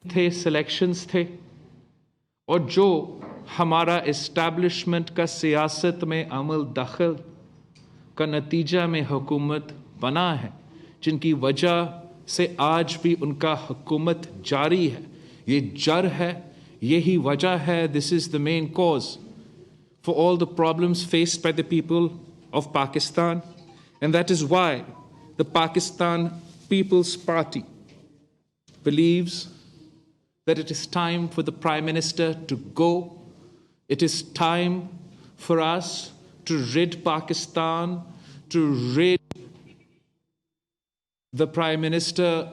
थे, सिलेक्शंस थे, और जो हमारा इस्टेब्लिशमेंट का सियासत में अमल दखल का नतीजा में हुकूमत बना है, जिनकी वजह से आज भी उनका हुकूमत जारी है, ये जड़ है, यही वजह है. This is the main cause for all the problems faced by the people of Pakistan, and that is why the Pakistan People's Party believes that it is time for the Prime Minister to go. It is time for us to rid Pakistan, to rid the Prime Minister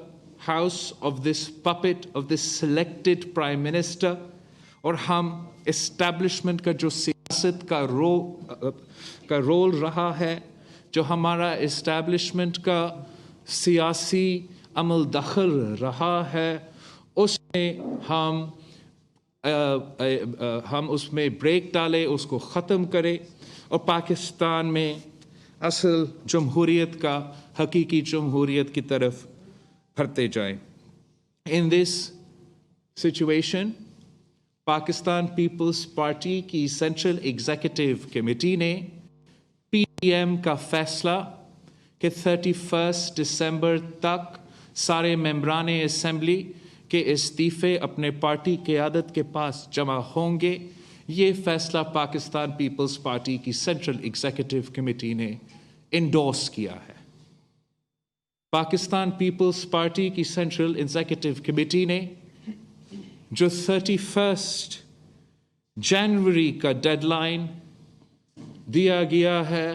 House of this puppet, of this selected Prime Minister. और हम establishment का जो सियासत का role रहा है, जो हमारा एस्टैब्लिशमेंट का सियासी अमल दखल रहा है, उसमें हम उसमें ब्रेक डालें, उसको ख़त्म करें और पाकिस्तान में असल जमहूरियत का हकीकी जमहूरियत की तरफ बढ़ते जाएं. In this situation Pakistan Peoples Party की सेंट्रल एग्जीक्यूटिव कमेटी ने पीडीएम का फैसला कि 31 दिसंबर तक सारे मेंबरान असेंबली के इस्तीफ़े अपने पार्टी क़यादत के पास जमा होंगे, ये फैसला पाकिस्तान पीपल्स पार्टी की सेंट्रल एग्जीक्यूटिव कमेटी ने इंडोर्स किया है. पाकिस्तान पीपल्स पार्टी की सेंट्रल एग्जीक्यूटिव कमेटी ने जो 31 जनवरी का डेडलाइन दिया गया है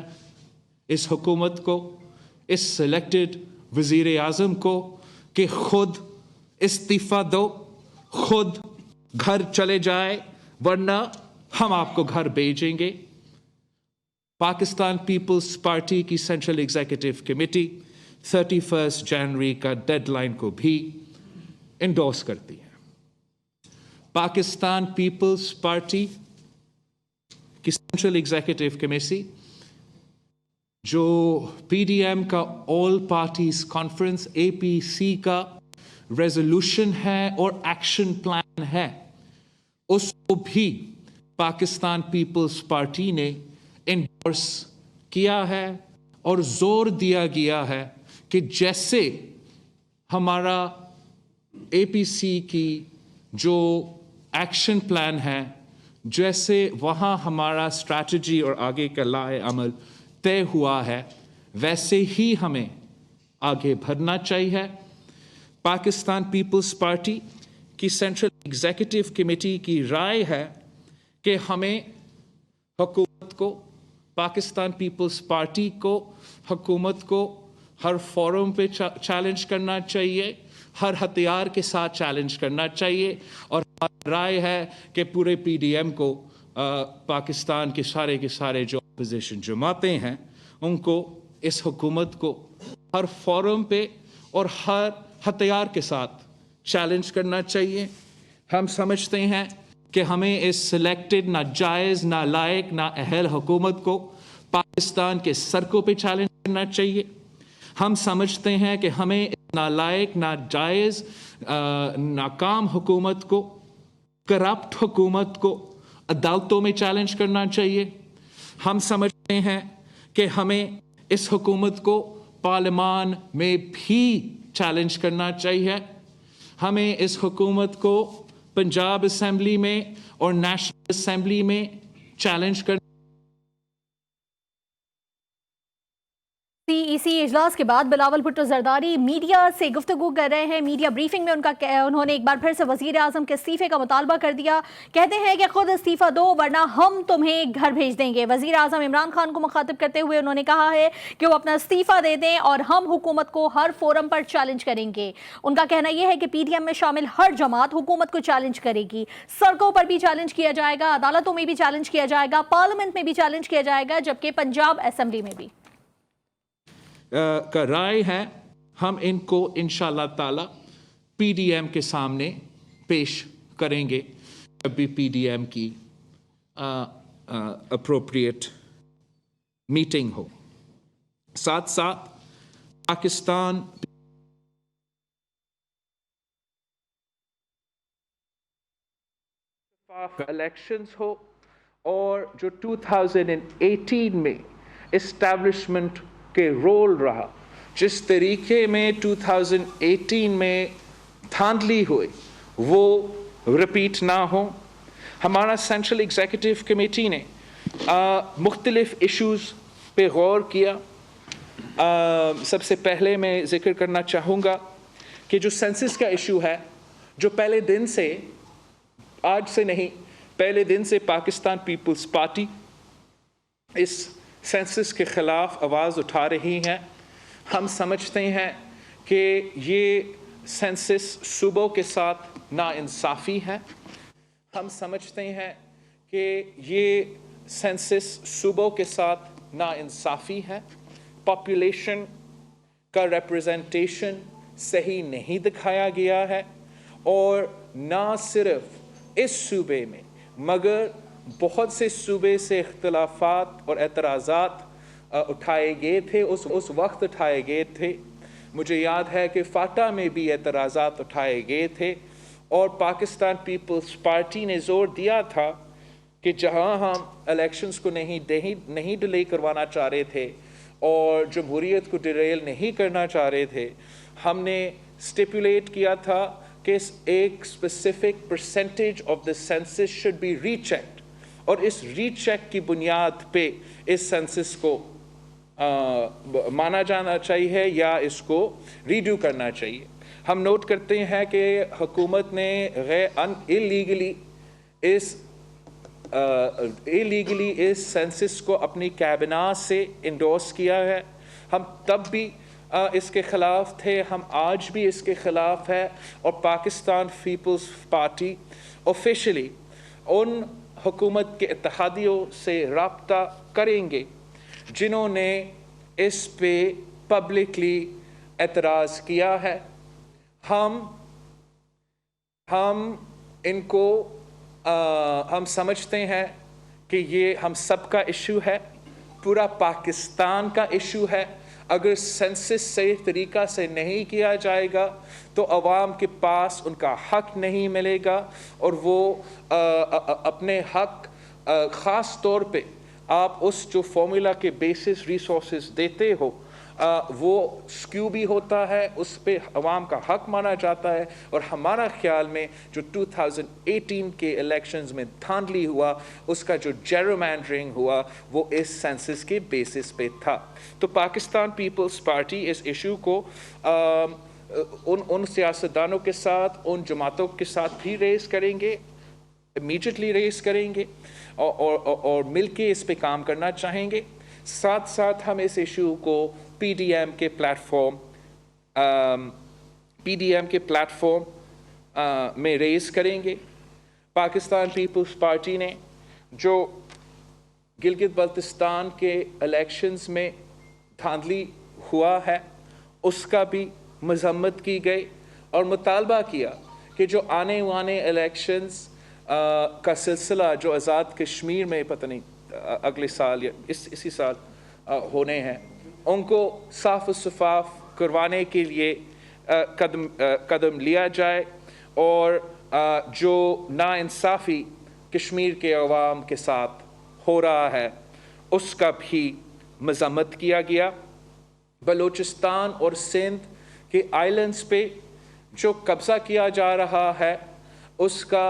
इस हुकूमत को, इस सिलेक्टेड वज़ीर आज़म को कि खुद इस्तीफ़ा दो, खुद घर चले जाए, वरना हम आपको घर भेजेंगे. पाकिस्तान पीपल्स पार्टी की सेंट्रल एग्जीक्यूटिव कमेटी 31 जनवरी का डेडलाइन को भी इंडोर्स करती है. पाकिस्तान पीपल्स पार्टी की सेंट्रल एग्जीक्यूटिव कमेटी जो पीडीएम का ऑल पार्टीज कॉन्फ्रेंस एपीसी का रेजोल्यूशन है और एक्शन प्लान है, उसको भी पाकिस्तान पीपल्स पार्टी ने इंडोर्स किया है और जोर दिया गया है कि जैसे हमारा एपीसी की जो एक्शन प्लान है, जैसे वहाँ हमारा स्ट्रैटेजी और आगे का लाए अमल तय हुआ है, वैसे ही हमें आगे बढ़ना चाहिए. पाकिस्तान पीपल्स पार्टी की सेंट्रल एग्जीक्यूटिव कमेटी की राय है कि हमें हुकूमत को, पाकिस्तान पीपल्स पार्टी को, हुकूमत को हर फोरम पे चैलेंज करना चाहिए, हर हथियार के साथ चैलेंज करना चाहिए. और राय है कि पूरे पीडीएम को पाकिस्तान के सारे जो अपोजिशन जमातें हैं, उनको इस हुकूमत को हर फोरम पे और हर हथियार के साथ चैलेंज करना चाहिए. हम समझते हैं कि हमें इस सिलेक्टेड, नाजायज़, नालायक, नाअहल हुकूमत को पाकिस्तान के सड़कों पे चैलेंज करना चाहिए. हम समझते हैं कि हमें नालायक, नाजायज़, नाकाम हुकूमत को, करप्ट हुकूमत को अदालतों में चैलेंज करना चाहिए. हम समझते हैं कि हमें इस हुकूमत को पार्लियामान में भी चैलेंज करना चाहिए. हमें इस हुकूमत को पंजाब असेंबली में और नेशनल असेंबली में चैलेंज करना. सीईसी इजलास के बाद बिलावल भुट्टो जरदारी मीडिया से गुफ्तगू कर रहे हैं. मीडिया ब्रीफिंग में उन्होंने एक बार फिर से वजीर आजम के इस्तीफे का मुतालबा कर दिया. कहते हैं कि खुद इस्तीफा दो वरना हम तुम्हें घर भेज देंगे. वजीर आजम इमरान खान को मुखातिब करते हुए उन्होंने कहा है कि वो अपना इस्तीफा दे दें और हम हुकूमत को हर फोरम पर चैलेंज करेंगे. उनका कहना यह है कि पीडीएम में शामिल हर जमात हुकूमत को चैलेंज करेगी. सड़कों पर भी चैलेंज किया जाएगा, अदालतों में भी चैलेंज किया जाएगा, पार्लियामेंट में भी चैलेंज किया जाएगा, जबकि पंजाब असेंबली में भी का राय है. हम इनको इंशाअल्लाह ताला पीडीएम के सामने पेश करेंगे जब भी पीडीएम की अप्रोप्रिएट मीटिंग हो. साथ साथ पाकिस्तान इलेक्शंस हो और जो 2018 में इस्टेब्लिशमेंट के रोल रहा, जिस तरीके में 2018 में धांधली हुई वो रिपीट ना हो। हमारा सेंट्रल एग्जीक्यूटिव कमेटी ने मुख्तलिफ इश्यूज़ पे गौर किया। सबसे पहले मैं जिक्र करना चाहूँगा कि जो सेंसस का इशू है, जो पहले दिन से, आज से नहीं, पहले दिन से पाकिस्तान पीपल्स पार्टी इस सेंसस के ख़िलाफ़ आवाज़ उठा रही है। हम समझते हैं कि ये सेंसस सूबों के साथ नाइंसाफ़ी है। हम समझते हैं कि ये सेंसस सूबों के साथ नाइंसाफ़ी है। पॉपुलेशन का रिप्रेजेंटेशन सही नहीं दिखाया गया है और ना सिर्फ इस सूबे में मगर बहुत से सूबे से इख्तलाफात और एतराज़ात उठाए गए थे, उस वक्त उठाए गए थे। मुझे याद है कि फाटा में भी एतराज़ात उठाए गए थे और पाकिस्तान पीपल्स पार्टी ने ज़ोर दिया था कि जहां हम इलेक्शंस को नहीं डिले करवाना चाह रहे थे और जमहूरियत को डिरेल नहीं करना चाह रहे थे, हमने स्टिपुलेट किया था कि एक specific percentage of the census should be rechecked और इस रीचेक की बुनियाद पे इस सेंसस को माना जाना चाहिए या इसको रीड्यू करना चाहिए। हम नोट करते हैं कि हुकूमत ने इलीगली इस सेंसस को अपनी कैबिना से इंडोर्स किया है। हम तब भी इसके ख़िलाफ़ थे, हम आज भी इसके ख़िलाफ़ है और पाकिस्तान पीपल्स पार्टी ऑफिशियली उन हुकूमत के इत्तेहादियों से राब्ता करेंगे जिन्होंने इस पे पब्लिकली एतराज़ किया है। हम समझते हैं कि ये हम सब का इशू है, पूरा पाकिस्तान का इशू है। अगर सेंसस सही तरीक़ा से नहीं किया जाएगा तो अवाम के पास उनका हक़ नहीं मिलेगा और वो अपने हक़ ख़ास तौर पे आप उस जो फॉर्मूला के बेसिस रिसोर्सेज देते हो वो स्क्यू भी होता है, उस पे अवाम का हक़ माना जाता है। और हमारा ख्याल में जो 2018 के इलेक्शंस में धांधली हुआ, उसका जो जेरोमैंडरिंग हुआ वो इस सेंसस के बेसिस पे था। तो पाकिस्तान पीपल्स पार्टी इस इशू को उन सियासतदानों के साथ, उन जमातों के साथ भी रेस करेंगे, इमीडिएटली रेस करेंगे और मिलके इस पे काम करना चाहेंगे। साथ साथ हम इस इशू को पीडीएम के प्लेटफॉर्म में रेस करेंगे। पाकिस्तान पीपल्स पार्टी ने जो गिलगित बल्तिस्तान के इलेक्शंस में धांधली हुआ है उसका भी मजम्मत की गई और मुतालबा किया कि जो आने वाले इलेक्शंस का सिलसिला जो आज़ाद कश्मीर में पता नहीं अगले साल या इसी साल होने हैं, उनको साफ शफाफ करवाने के लिए कदम लिया जाए और जो नाइंसाफ़ी कश्मीर के अवाम के साथ हो रहा है उसका भी मजम्मत किया गया। बलूचिस्तान और सिंध के आइलैंड्स पे जो कब्ज़ा किया जा रहा है उसका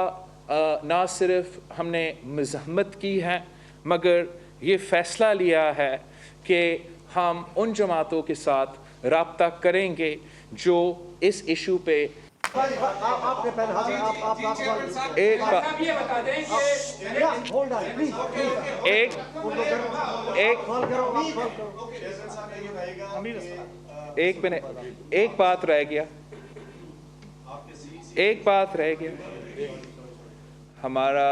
ना सिर्फ हमने मजम्मत की है मगर ये फ़ैसला लिया है कि हम उन जमातों के साथ राब्ता करेंगे जो इस इशू पे एक बात रह गया। हमारा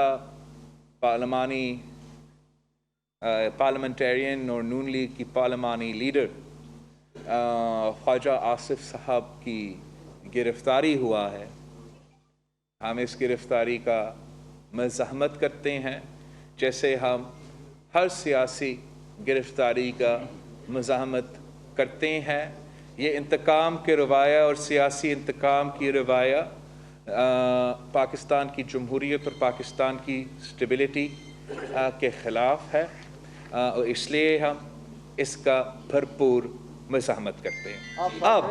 पार्लियामेंटेरियन और नून लीग की पार्लिमानी लीडर ख्वाजा आसिफ साहब की गिरफ्तारी हुआ है। हम इस गिरफ्तारी का मज़ाहमत करते हैं जैसे हम हर सियासी गिरफ्तारी का मज़ाहमत करते हैं। ये इंतकाम के रवाया और सियासी इंतकाम की रवाया پاکستان کی جمہوریت اور پاکستان کی اسٹیبلٹی کے خلاف ہے، اور اس لیے ہم اس کا بھرپور مزاحمت کرتے ہیں۔ اب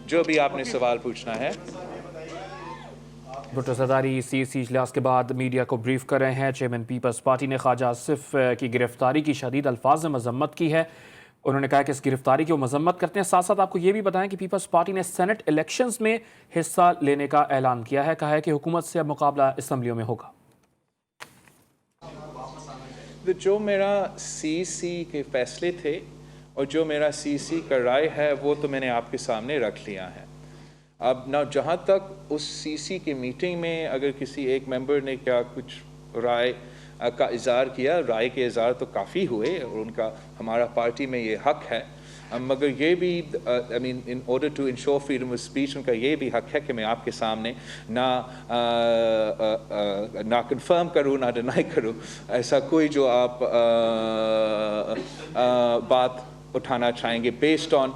جو بھی آپ نے سوال پوچھنا ہے۔ بھٹو زرداری سی اجلاس کے بعد میڈیا کو بریف کر رہے ہیں۔ چیئرمین پیپلز پارٹی نے خواجہ آصف کی گرفتاری کی شدید الفاظ میں مذمت کی ہے۔ انہوں نے کہا کہ اس گرفتاری کی وہ مذمت کرتے ہیں۔ ساتھ ساتھ آپ کو یہ بھی بتائیں کہ پیپلز پارٹی نے سینٹ الیکشنز میں حصہ لینے کا اعلان کیا ہے۔ کہا ہے کہ حکومت سے اب مقابلہ اسمبلیوں میں ہوگا۔ جو میرا سی سی کے فیصلے تھے اور جو میرا سی سی کا رائے ہے وہ تو میں نے آپ کے سامنے رکھ لیا ہے۔ اب نہ جہاں تک اس سی سی کی میٹنگ میں اگر کسی ایک ممبر نے کیا کچھ رائے کا اظہار کیا، رائے کے اظہار تو کافی ہوئے اور ان کا ہمارا پارٹی میں یہ حق ہے، مگر یہ بھی in order to ensure freedom of speech ان کا یہ بھی حق ہے کہ میں آپ کے سامنے نہ کنفرم کروں نہ ڈینائی کروں ایسا کوئی جو آپ بات اٹھانا چاہیں گے based on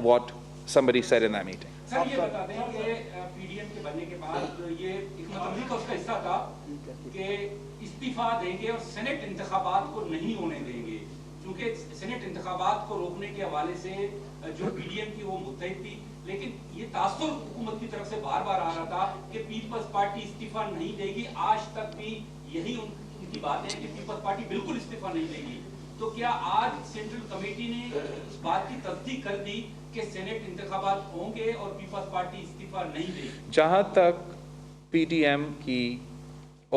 what somebody said in that meeting۔ سر یہ بتا دیں کہ پی ڈی ایم کے بننے کے بعد یہ حکمت عملی کا اس کا حصہ تھا کہ استعفیٰ دیں گے اور سینٹ انتخابات کو نہیں ہونے دیں گے، چونکہ سینٹ انتخابات کو روکنے کے حوالے سے جو پی ڈی ایم کی وہ متحد تھی، لیکن یہ تاثر حکومت کی طرف سے بار بار آ رہا تھا کہ پیپلز پارٹی استعفیٰ نہیں دے گی۔ آج تک بھی یہی ان کی بات ہے کہ پیپلز پارٹی بالکل استعفیٰ نہیں دے گی، تو کیا آج سینٹرل کمیٹی نے اس بات کی تصدیق کر دی کہ سینٹ انتخابات ہوں گے اور پیپلز پارٹی استعفیٰ نہیں دے گی؟ جہاں تک پی ڈی ایم کی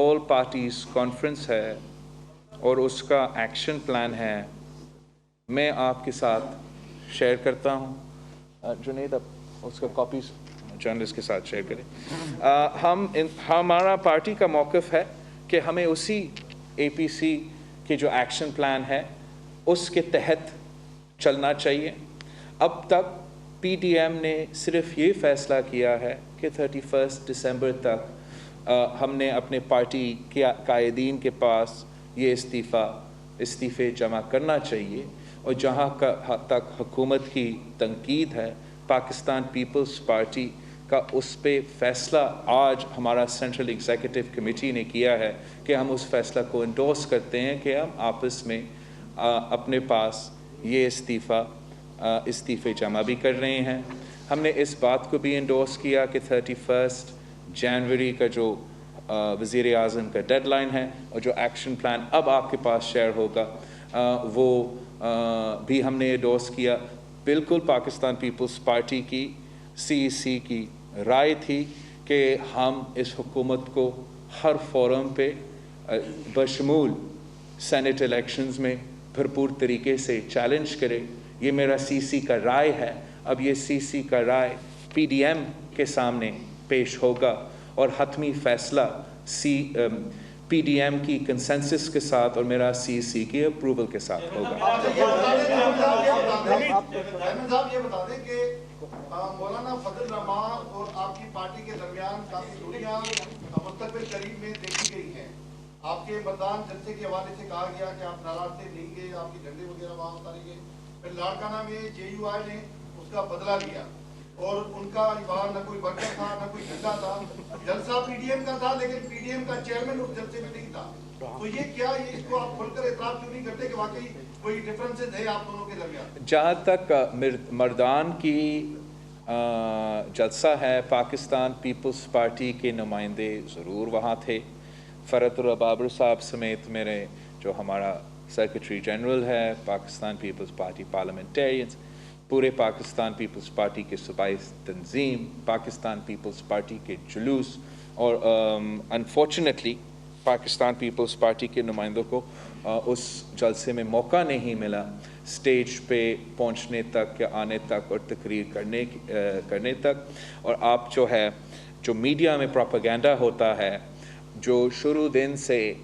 آل پارٹیز کانفرنس ہے اور اس کا ایکشن پلان ہے، میں آپ کے ساتھ شیئر کرتا ہوں۔ جنید اب اس کا کاپیز جرنلسٹ کے ساتھ شیئر کریں۔ ہمارا پارٹی کا موقف ہے کہ ہمیں اسی اے پی سی کے جو ایکشن پلان ہے اس کے تحت چلنا چاہیے۔ اب تک پی ڈی ایم نے صرف یہ فیصلہ کیا ہے کہ 31 دسمبر تک ہم نے اپنے پارٹی کے قائدین کے پاس یہ استعفے جمع کرنا چاہیے، اور جہاں تک حکومت کی تنقید ہے، پاکستان پیپلز پارٹی کا اس پہ فیصلہ آج ہمارا سینٹرل ایگزیکٹو کمیٹی نے کیا ہے کہ ہم اس فیصلہ کو انڈورس کرتے ہیں کہ ہم آپس میں اپنے پاس یہ استعفے جمع بھی کر رہے ہیں۔ ہم نے اس بات کو بھی انڈورس کیا کہ 31 جنوری کا جو وزیر اعظم کا ڈیڈ لائن ہے اور جو ایکشن پلان اب آپ کے پاس شیئر ہوگا وہ بھی ہم نے انڈورس کیا۔ بالکل پاکستان پیپلز پارٹی کی سی سی کی رائے تھی کہ ہم اس حکومت کو ہر فورم پہ بشمول سینٹ الیکشنز میں بھرپور طریقے سے چیلنج کرے۔ یہ میرا سی سی کا رائے ہے۔ اب یہ سی سی کا رائے پی ڈی ایم کے سامنے پیش ہوگا اور حتمی فیصلہ پی ڈی ایم کی کنسنسس کے ساتھ اور میرا سی سی کی اپروول کے ساتھ ہوگا۔ صاحب یہ بتا دیں کہ مولانا فضل الرحمان اور آپ کی پارٹی کے درمیان کافی دوریاں مستقبل قریب میں دیکھی گئی ہیں۔ آپ کے مردان جلسے کے حوالے سے کہا گیا کہ آپ ناراض تھے، نہیں گئے، آپ کے جھنڈے وغیرہ وہاں اتارے گئے۔ پھر لاڑکانہ میں جے یو آئی نے اس کا بدلہ لیا اور ان کا وہاں نہ کوئی ورکر تھا نہ کوئی جھنڈا تھا۔ جلسہ پی ڈی ایم کا تھا لیکن پی ڈی ایم کا چیئرمین اس جلسے میں نہیں تھا، تو یہ کیا اس کو آپ کھل کر اعتراف کیوں نہیں کرتے کہ واقعی کوئی ڈفرینسز ہے آپ دونوں کے درمیان؟ جہاں تک مردان کی جلسہ ہے، پاکستان پیپلز پارٹی کے نمائندے ضرور وہاں تھے۔ فرت الربابر صاحب سمیت میرے جو ہمارا سیکرٹری جنرل ہے، پاکستان پیپلز پارٹی پارلیمنٹیرینز، پورے پاکستان پیپلز پارٹی کے صوبائی تنظیم، پاکستان پیپلز پارٹی کے جلوس، اور انفارچونیٹلی پاکستان پیپلز پارٹی کے نمائندوں کو اس جلسے میں موقع نہیں ملا سٹیج پہ پہنچنے تک یا آنے تک اور تقریر کرنے تک۔ اور آپ جو میڈیا میں پروپیگنڈا ہوتا ہے، جو شروع دن سے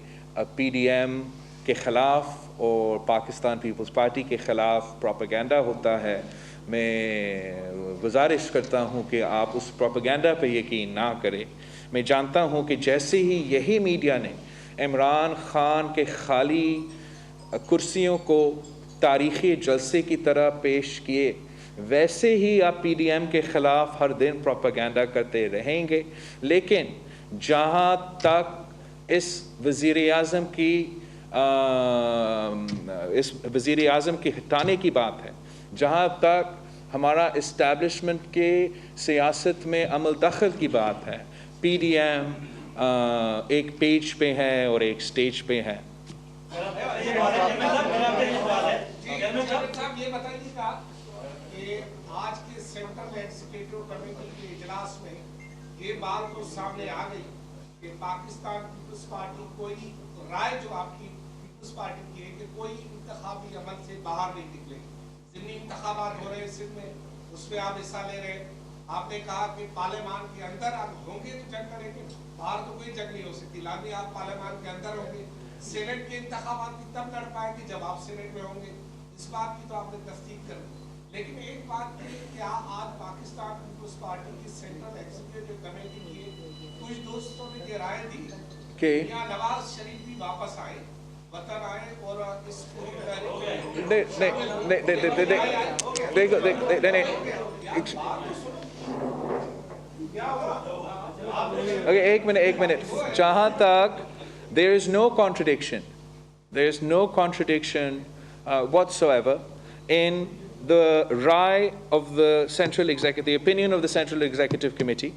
پی ڈی ایم کے خلاف اور پاکستان پیپلز پارٹی کے خلاف پروپیگنڈا ہوتا ہے، میں گزارش کرتا ہوں کہ آپ اس پروپیگنڈا پہ یقین نہ کریں۔ میں جانتا ہوں کہ جیسے ہی یہی میڈیا نے عمران خان کے خالی کرسیوں کو تاریخی جلسے کی طرح پیش کیے، ویسے ہی آپ پی ڈی ایم کے خلاف ہر دن پروپیگنڈا کرتے رہیں گے، لیکن जहाँ तक इस वज़ीर-ए-आज़म की हटाने की बात है, जहाँ तक हमारा इस्टेब्लिशमेंट के सियासत में अमल दखल की बात है, PDM एक पेज पे है और एक स्टेज पे है। ये बताइएगा कि आज के सेंट्रल एग्जीक्यूटिव कमेटी के इजलास में ये बात तो सामने आ गई कि पाकिस्तान पीपल्स पार्टी कोई राय जो आपकी पीपल्स पार्टी की है कि कोई इंतखाबी अमल से बाहर नहीं निकलेगी। जितनी इंतखाबात हो रहे हैं सिंध में उसमें आप हिस्सा ले रहे हैं। आपने कहा कि पार्लियामान के अंदर आप होंगे तो जंग करेंगे, बाहर तो कोई जंग नहीं हो सकती। लाजमी आप पार्लियामान के अंदर होंगे। सेनेट के इंतखाबात भी तब लड़ पाएंगे जब आप सेनेट में होंगे। इस बात की तो आपने तस्दीक कर दी। लेकिन एक बात की, क्या आज पाकिस्तान पीपल्स पार्टी की सेंट्रल एग्जीक्यूटिव कमेटी की कुछ दोस्तों ने ये राय दी कि यहाँ नवाज शरीफ भी वापस आए, वतन आए और इस एक मिनट जहाँ तक there is no contradiction whatsoever in the opinion of the Central Executive Committee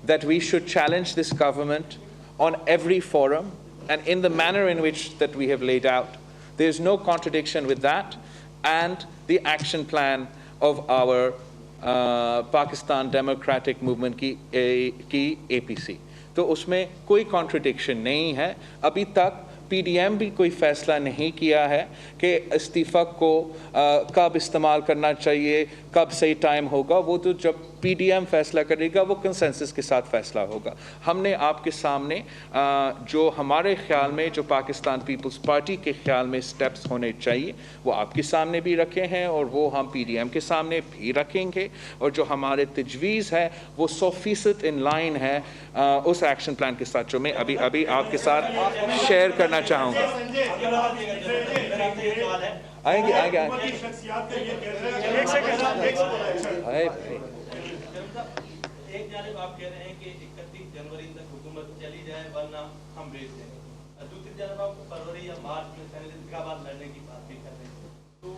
that we should challenge this government on every forum and in the manner in which that we have laid out. There is no contradiction with that and the action plan of our Pakistan Democratic Movement की APC. तो उसमें कोई contradiction नहीं है। अभी तक PDM भी कोई फैसला नहीं किया है कि इस्तीफ़ा को कब इस्तेमाल करना चाहिए, कब सही टाइम होगा। वो तो जब PDM फैसला करेगा वो कंसेंसस के साथ फैसला होगा। हमने आपके सामने जो हमारे ख्याल में, जो पाकिस्तान पीपल्स पार्टी के ख्याल में स्टेप्स होने चाहिए वो आपके सामने भी रखे हैं और वो हम PDM के सामने भी रखेंगे। और जो हमारे तजवीज़ है वो 100% इन लाइन है उस एक्शन प्लान के साथ जो मैं अभी आपके साथ शेयर करना चाहूँगा। आएंगे एक जानिब आप कह रहे हैं कि 31 जनवरी तक हुकूमत चली जाए वरना हम भेज देंगे, दूसरी जानिब आप फरवरी या मार्च में सेनेट इंतखाबात लड़ने की बात भी कर रहे हैं। तो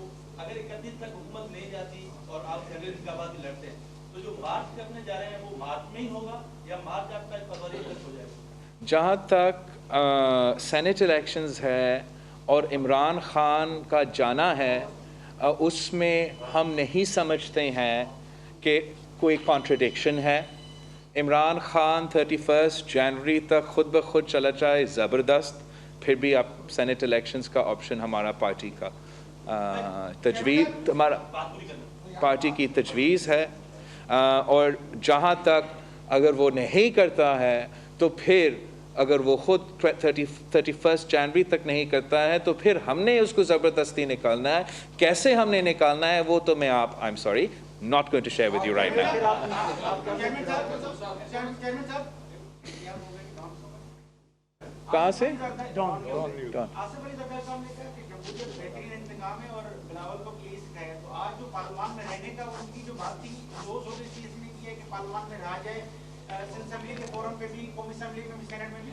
अगर 31 तक हुकूमत नहीं जाती और आप सेनेट इंतखाबात लड़ते हैं तो जो मार्च करने जा रहे हैं वो मार्च में ही होगा या मार्च आपका फरवरी तक हो जाएगा? जहाँ तक सेनेट इलेक्शंस है और इमरान खान का जाना है उसमें हम नहीं समझते हैं कि कोई कॉन्ट्रडिक्शन है। इमरान खान 31 जनवरी तक खुद ब खुद चला जाए ज़बरदस्त, फिर भी आप सेनेट इलेक्शंस का ऑप्शन हमारा पार्टी का तजवीज़, हमारा पार्टी की तजवीज़ है। और जहाँ तक अगर वो नहीं करता है तो फिर अगर वो खुद 31 जनवरी तक नहीं करता है तो फिर हमने उसको ज़बरदस्ती निकालना है। कैसे हमने निकालना है वो तो मैं I'm sorry, not going to share with you right now. कहाँ से? Don. आज जो पार्लियामान में रहने का उनकी जो बात थी, रोज हो गई थी, इसने किया कि पार्लियामान में रहा जाए, असेंबली के फोरम पे भी, कौमी असेंबली में भी, सेनेट में भी।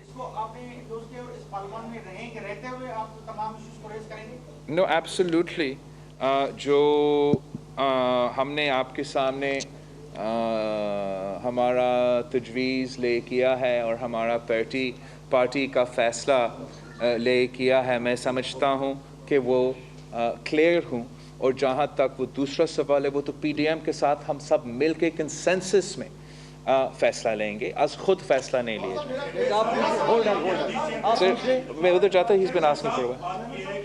इसको आपने दोस्त के इस पार्लियामान में रहेंगे, रहते हुए आप तमाम इश्यूज को रेज करेंगे? No, absolutely. जो हमने आपके सामने हमारा तजवीज़ ले किया है और हमारा पार्टी का फ़ैसला ले किया है, मैं समझता हूँ कि वो क्लियर हूँ। और जहाँ तक वो दूसरा सवाल है वो तो PDM के साथ हम सब मिल के कंसेंसस में फैसला लेंगे, आज खुद फैसला नहीं लिया। मैं उधर जाता ही इसमें आस्किंग फॉर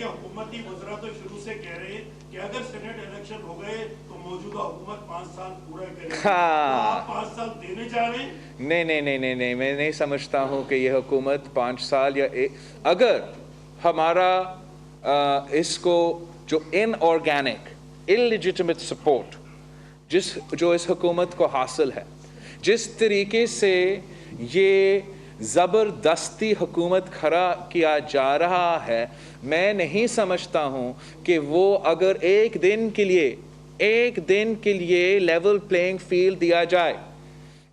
हुकूमती वज़रा तो शुरू से कह रहे हैं कि अगर सेनेट इलेक्शन हो गए तो मौजूदा हुकूमत 5 साल पूरा करेगी। आप 5 साल देने जा रहे हैं? नहीं, मैं नहीं समझता हूँ कि ये हुकूमत 5 साल या अगर हमारा इसको जो इनऑर्गेनिक इललेजिटिमेट सपोर्ट जो इस हुकूमत को हासिल है, जिस तरीके से ये ज़बरदस्ती हुकूमत खड़ा किया जा रहा है, मैं नहीं समझता हूँ कि वो अगर एक दिन के लिए लेवल प्लेइंग फील्ड दिया जाए,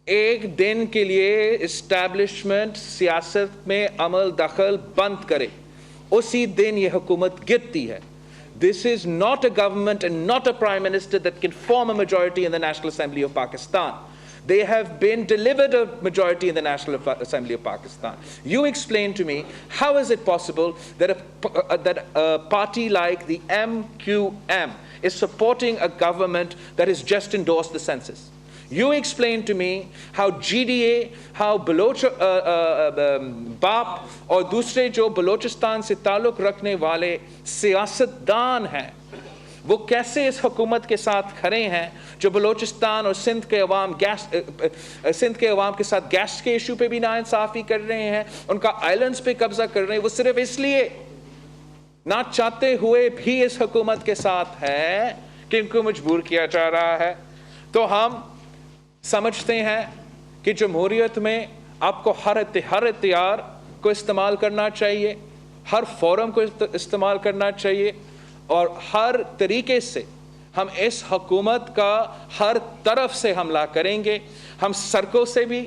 एक दिन के लिए इस्टेब्लिशमेंट सियासत में अमल दखल बंद करे, उसी दिन ये हुकूमत गिरती है. This is not a government and not a prime minister that can form a majority in the National Assembly of Pakistan. They have been delivered a majority in the National Assembly of Pakistan. You explain to me, how is it possible that a party like the MQM is supporting a government that has just endorsed the census? You explain to me how GDA, how Baloch BAP और दूसरे जो बलोचिस्तान से ताल्लुक़ रखने वाले सियासतदान हैं, वो कैसे इस हुकूमत के साथ खड़े हैं जो बलोचिस्तान और सिंध के अवाम के साथ गैस के इशू पे भी नाइंसाफ़ी कर रहे हैं, उनका आइलैंड्स पे कब्जा कर रहे हैं. वो सिर्फ इसलिए ना चाहते हुए भी इस हुकूमत के साथ है कि इनको मजबूर किया जा रहा है. तो हम समझते हैं कि जमहूरियत में आपको हर इख्तियार को इस्तेमाल करना चाहिए, हर फोरम को इस्तेमाल करना चाहिए, और हर तरीके से हम इस हुकूमत का हर तरफ से हमला करेंगे. हम सड़कों से भी,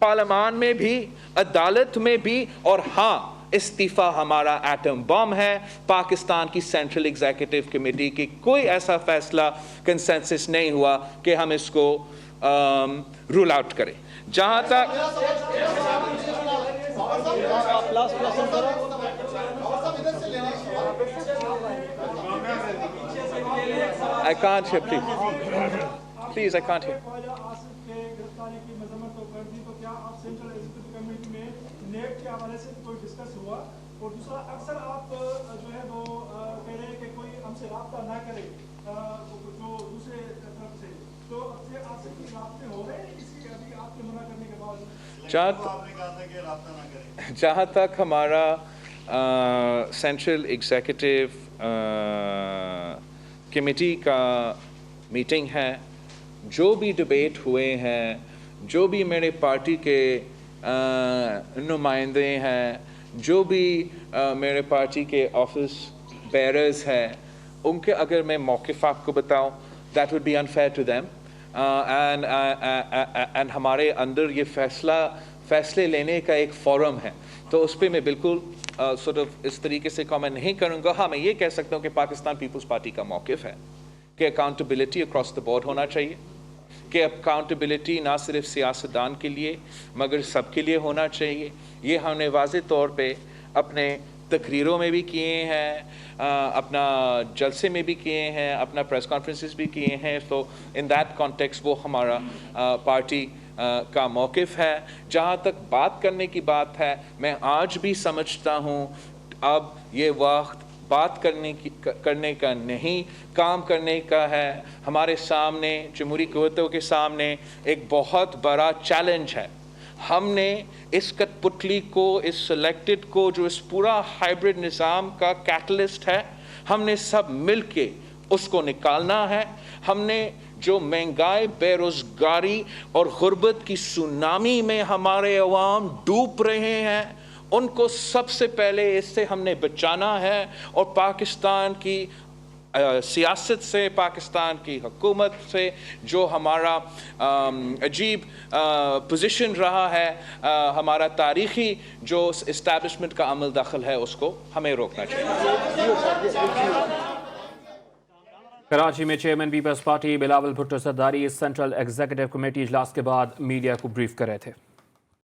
पार्लियामान में भी, अदालत में भी, और हाँ, इस्तीफ़ा हमारा एटम बम है. पाकिस्तान की सेंट्रल एग्जीक्यूटिव कमेटी की कोई ऐसा फैसला कंसेंसस नहीं हुआ कि हम इसको रूल आउट करें. जहाँ तक I can't hear, please. Please, I can't hear. और दूसरा, अक्सर आप जो है वो कह रहे हैं कि कोई हमसे राब्ता ना करे, जो दूसरे तरफ से, तो आपसे कोई राब्ते हो रहे हैं किसी अभी आपके मना करने के बाद? आपने कहा था कि राब्ता ना करें. जहाँ तक हमारा सेंट्रल एग्जीक्यूटिव कमेटी का मीटिंग है, जो भी डिबेट हुए हैं, जो भी मेरे पार्टी के नुमाइंदे हैं, जो भी मेरे पार्टी के ऑफिस बेरर्स हैं, उनके अगर मैं मौक़िफ़ आपको बताऊं, that would be unfair to them. And हमारे अंदर ये फैसले लेने का एक फोरम है, तो उस पर मैं बिल्कुल sort of इस तरीके से कमेंट नहीं करूँगा. हाँ, मैं ये कह सकता हूँ कि पाकिस्तान पीपल्स पार्टी का मौक़िफ़ है कि अकाउंटेबिलिटी अक्रॉस द बोर्ड होना चाहिए, कि अकाउंटेबिलिटी ना सिर्फ सियासतदान के लिए मगर सबके लिए होना चाहिए. ये हमने वाज़ेह तौर पे अपने तकरीरों में भी किए हैं, अपना जलसे में भी किए हैं, अपना प्रेस कॉन्फ्रेंसेस भी किए हैं. तो इन दैट कॉन्टेक्स्ट वो हमारा पार्टी का मौक़िफ़ है. जहाँ तक बात करने की बात है, मैं आज भी समझता हूँ अब ये वक्त बात करने का नहीं, काम करने का है. हमारे सामने, जमहूरी क़ुव्वतों के सामने एक बहुत बड़ा चैलेंज है. हमने इस कठपुतली को, इस सिलेक्टेड को, जो इस पूरा हाइब्रिड निज़ाम का कैटलिस्ट है, हमने सब मिल के उसको निकालना है. हमने जो महंगाई, बेरोज़गारी और गुर्बत की सुनामी में हमारे अवाम डूब रहे हैं, उनको सबसे पहले इससे हमने बचाना है. और पाकिस्तान की सियासत से, पाकिस्तान की हुकूमत से जो हमारा अजीब पोजीशन रहा है, हमारा तारीख़ी जो इस्टेब्लिशमेंट का अमल दखल है, उसको हमें रोकना चाहिए. कराची में chairman Peoples Party Bilawal Bhutto Zardari central executive committee इजलास के बाद मीडिया को ब्रीफ कर रहे थे.